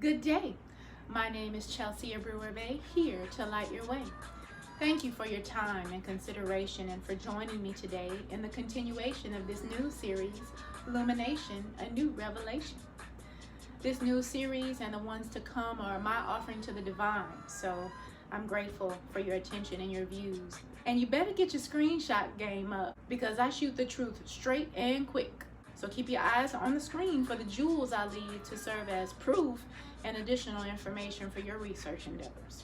Good day. My name is Chelsea Brewer-Bay, here to light your way. Thank you for your time and consideration and for joining me today in the continuation of this new series, Lumination, a New Revelation. This new series and the ones to come are my offering to the divine, so I'm grateful for your attention and your views. And you better get your screenshot game up because I shoot the truth straight and quick. So keep your eyes on the screen for the jewels I leave to serve as proof and additional information for your research endeavors.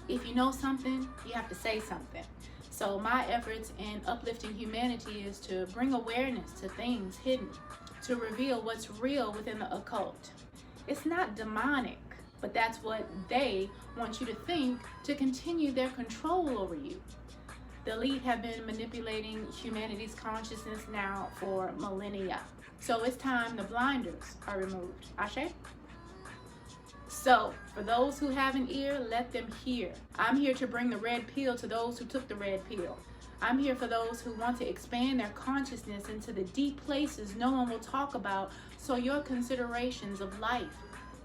If you know something, you have to say something. So my efforts in uplifting humanity is to bring awareness to things hidden, to reveal what's real within the occult. It's not demonic, but that's what they want you to think to continue their control over you. The elite have been manipulating humanity's consciousness now for millennia. So it's time the blinders are removed. Ashe? So, for those who have an ear, let them hear. I'm here to bring the red pill to those who took the red pill. I'm here for those who want to expand their consciousness into the deep places no one will talk about, so your considerations of life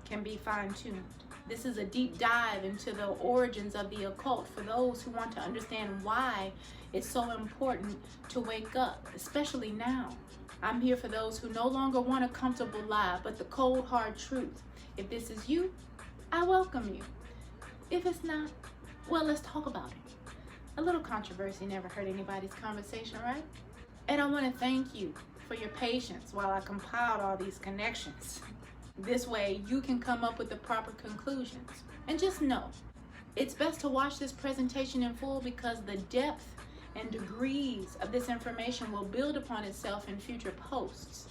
can be fine-tuned. This is a deep dive into the origins of the occult for those who want to understand why it's so important to wake up, especially now. I'm here for those who no longer want a comfortable lie, but the cold, hard truth. If this is you, I welcome you. If it's not, well, let's talk about it. A little controversy never hurt anybody's conversation, right? And I want to thank you for your patience while I compiled all these connections. This way, you can come up with the proper conclusions. And just know, it's best to watch this presentation in full because the depth and degrees of this information will build upon itself in future posts.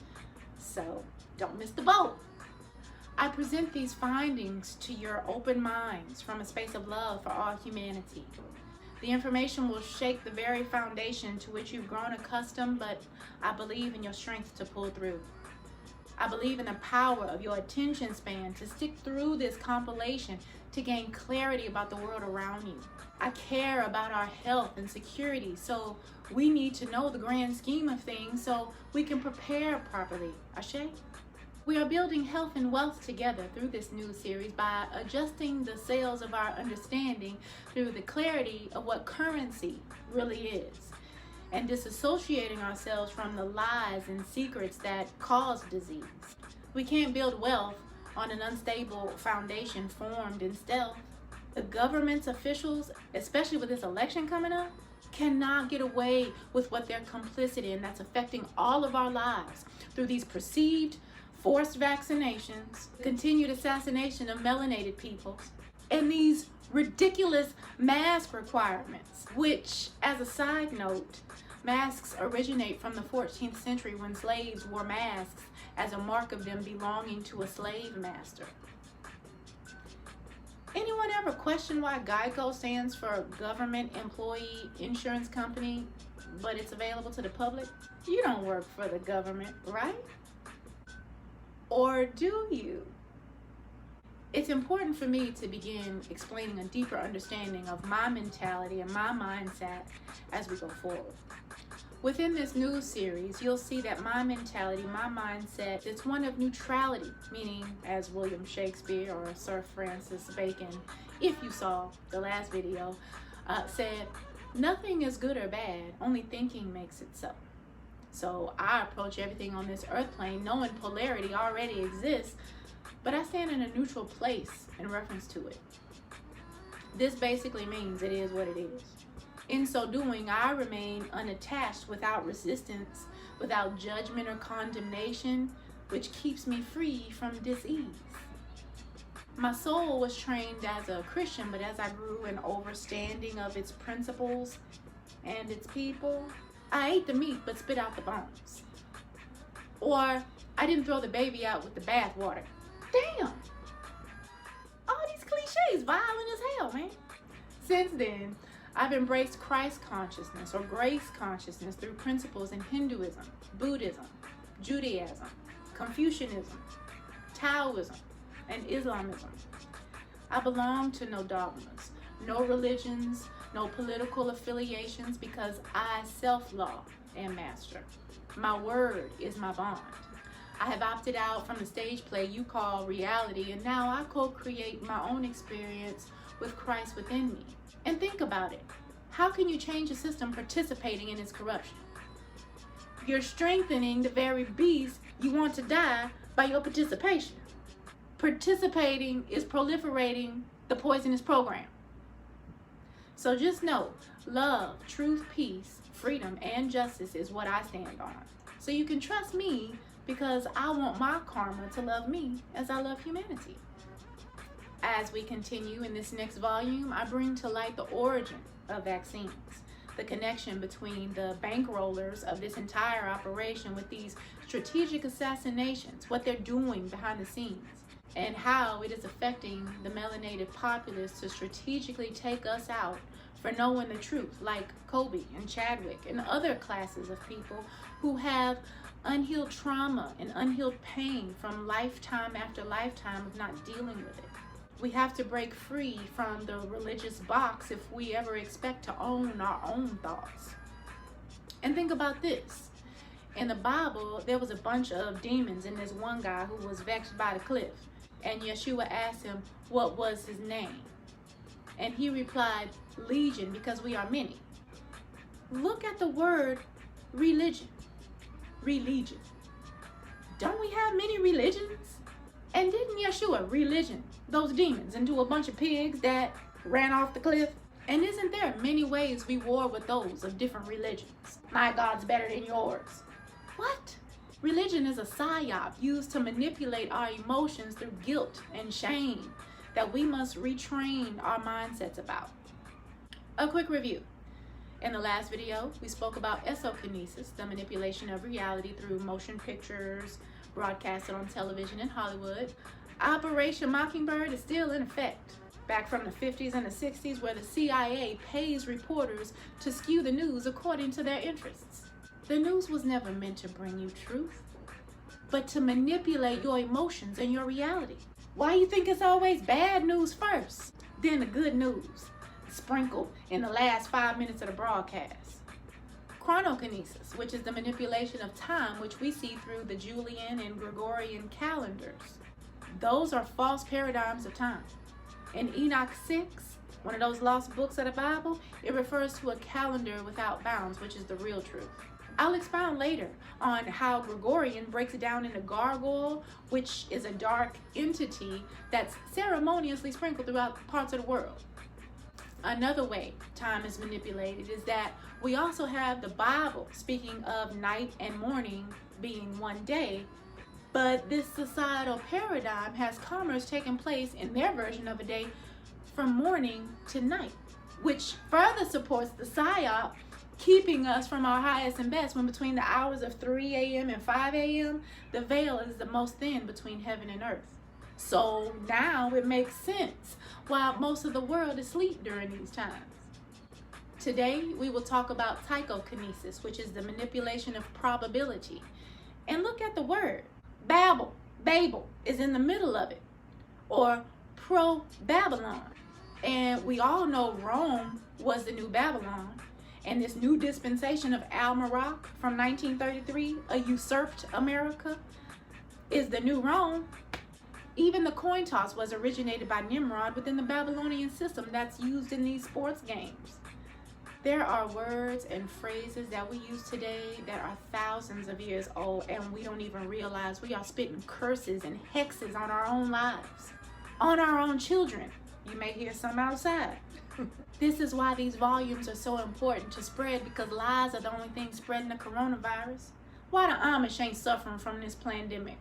So, don't miss the boat. I present these findings to your open minds from a space of love for all humanity. The information will shake the very foundation to which you've grown accustomed, but I believe in your strength to pull through. I believe in the power of your attention span to stick through this compilation to gain clarity about the world around you. I care about our health and security, so we need to know the grand scheme of things so we can prepare properly. Ashe? We are building health and wealth together through this new series by adjusting the sails of our understanding through the clarity of what currency really is, and disassociating ourselves from the lies and secrets that cause disease. We can't build wealth on an unstable foundation formed in stealth. The government's officials, especially with this election coming up, cannot get away with what they're complicit in that's affecting all of our lives through these perceived forced vaccinations, continued assassination of melanated peoples, and these ridiculous mask requirements, which, as a side note, masks originate from the 14th century when slaves wore masks as a mark of them belonging to a slave master. Anyone ever question why GEICO stands for Government Employee Insurance Company, but it's available to the public? You don't work for the government, right? Or do you? It's important for me to begin explaining a deeper understanding of my mentality and my mindset as we go forward. Within this new series, you'll see that my mentality, my mindset, it's one of neutrality, meaning, as William Shakespeare or Sir Francis Bacon, if you saw the last video, said, nothing is good or bad, only thinking makes it so. So I approach everything on this earth plane knowing polarity already exists, but I stand in a neutral place in reference to it. This basically means it is what it is. In so doing, I remain unattached, without resistance, without judgment or condemnation, which keeps me free from dis-ease. My soul was trained as a Christian, but as I grew in understanding of its principles and its people, I ate the meat but spit out the bones. Or I didn't throw the baby out with the bathwater. Damn! All these cliches, violent as hell, man. Since then, I've embraced Christ consciousness or grace consciousness through principles in Hinduism, Buddhism, Judaism, Confucianism, Taoism, and Islamism. I belong to no dogmas, no religions, no political affiliations, because I self-law am master. My word is my bond. I have opted out from the stage play you call reality, and now I co-create my own experience with Christ within me. And think about it. How can you change a system participating in its corruption? You're strengthening the very beast you want to die by your participation. Participating is proliferating the poisonous program. So just know, love, truth, peace, freedom, and justice is what I stand on. So you can trust me because I want my karma to love me as I love humanity. As we continue in this next volume, I bring to light the origin of vaccines, the connection between the bankrollers of this entire operation with these strategic assassinations, what they're doing behind the scenes, and how it is affecting the melanated populace to strategically take us out for knowing the truth, like Kobe and Chadwick and other classes of people who have unhealed trauma and unhealed pain from lifetime after lifetime of not dealing with it. We have to break free from the religious box if we ever expect to own our own thoughts. And think about this. In the Bible, there was a bunch of demons and this one guy who was vexed by the cliff. And Yeshua asked him, what was his name? And he replied, Legion, because we are many. Look at the word religion. Religion. Don't we have many religions? And didn't Yeshua religion those demons into a bunch of pigs that ran off the cliff? And isn't there many ways we war with those of different religions? My God's better than yours. What? Religion is a psyop used to manipulate our emotions through guilt and shame that we must retrain our mindsets about. A quick review. In the last video, we spoke about eschatologist, the manipulation of reality through motion pictures broadcasted on television in Hollywood. Operation Mockingbird is still in effect, back from the 50s and the 60s, where the CIA pays reporters to skew the news according to their interests. The news was never meant to bring you truth, but to manipulate your emotions and your reality. Why you think it's always bad news first, then the good news, sprinkled in the last 5 minutes of the broadcast? Chronokinesis, which is the manipulation of time, which we see through the Julian and Gregorian calendars. Those are false paradigms of time. In Enoch 6, one of those lost books of the Bible, it refers to a calendar without bounds, which is the real truth. I'll expound later on how Gregorian breaks it down into gargoyle, which is a dark entity that's ceremoniously sprinkled throughout parts of the world. Another way time is manipulated is that we also have the Bible speaking of night and morning being one day, but this societal paradigm has commerce taking place in their version of a day from morning to night, which further supports the psyop keeping us from our highest and best when between the hours of 3 a.m. and 5 a.m. the veil is the most thin between heaven and earth. So now it makes sense why most of the world is asleep during these times. Today we will talk about psychokinesis, which is the manipulation of probability. And look at the word. Babel is in the middle of it, or pro-Babylon. And we all know Rome was the new Babylon. And this new dispensation of Al-Marak from 1933, a usurped America, is the new Rome. Even the coin toss was originated by Nimrod within the Babylonian system that's used in these sports games. There are words and phrases that we use today that are thousands of years old, and we don't even realize we are spitting curses and hexes on our own lives, on our own children. You may hear some outside. This is why these volumes are so important to spread, because lies are the only thing spreading the coronavirus. Why the Amish ain't suffering from this pandemic?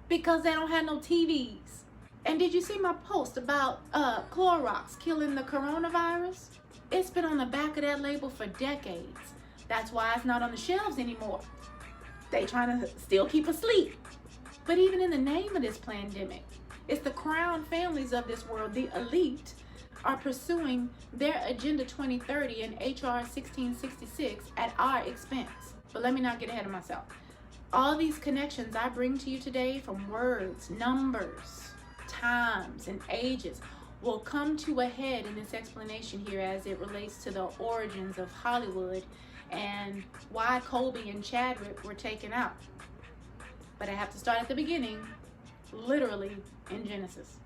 Because they don't have no TVs. And did you see my post about Clorox killing the coronavirus? It's been on the back of that label for decades. That's why it's not on the shelves anymore. They trying to still keep us asleep. But even in the name of this pandemic, it's the crown families of this world, the elite, are pursuing their Agenda 2030 and HR 1666 at our expense. But let me not get ahead of myself. All these connections I bring to you today from words, numbers, times, and ages will come to a head in this explanation here as it relates to the origins of Hollywood and why Kobe and Chadwick were taken out. But I have to start at the beginning, literally in Genesis.